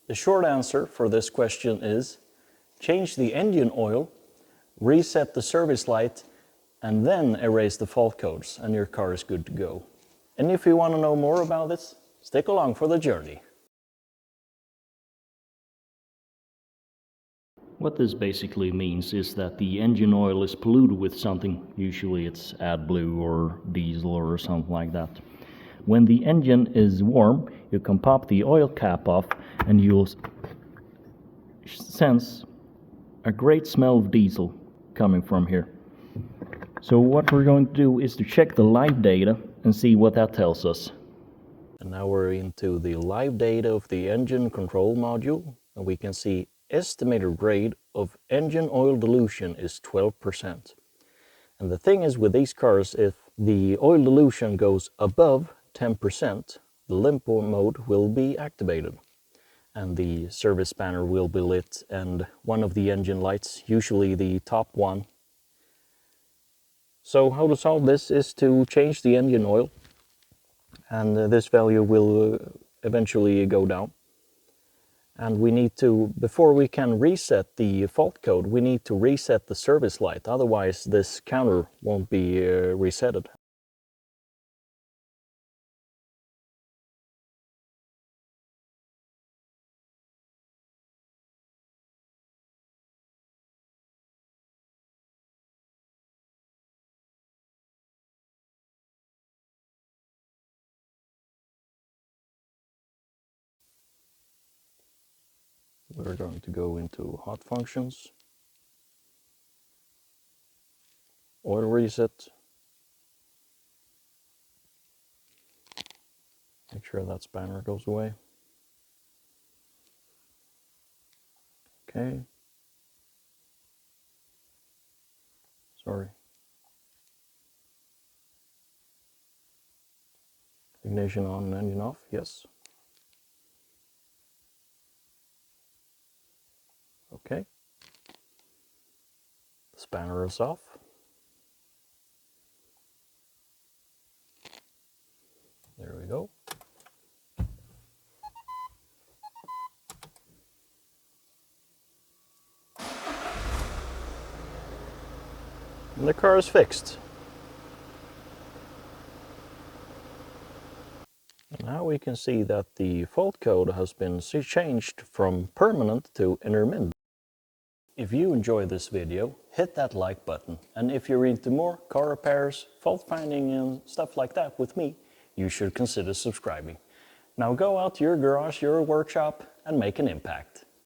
The short answer for this question is change the engine oil, reset the service light, and then erase the fault codes, and your car is good to go. And if you want to know more about this, stick along for the journey. What this basically means is that the engine oil is polluted with something. Usually it's AdBlue or diesel or something like that. When the engine is warm, you can pop the oil cap off and you'll sense a great smell of diesel coming from here. So what we're going to do is to check the live data and see what that tells us. And now we're into the live data of the engine control module, and we can see estimated grade of engine oil dilution is 12%. And the thing is with these cars, if the oil dilution goes above 10%, the limpo mode will be activated and the service banner will be lit, and one of the engine lights, usually the top one. So how to solve this is to change the engine oil, and this value will eventually go down. And we need to, before we can reset the fault code, we need to reset the service light, otherwise this counter won't be resetted. We're going to go into hot functions, oil reset, make sure that spanner goes away. Okay. Sorry. Ignition on, engine off, yes. Okay. The spanner is off. There we go. And the car is fixed. And now we can see that the fault code has been changed from permanent to intermittent. If you enjoy this video, hit that like button. And if you're into more car repairs, fault finding and stuff like that with me, you should consider subscribing. Now go out to your garage, your workshop, and make an impact.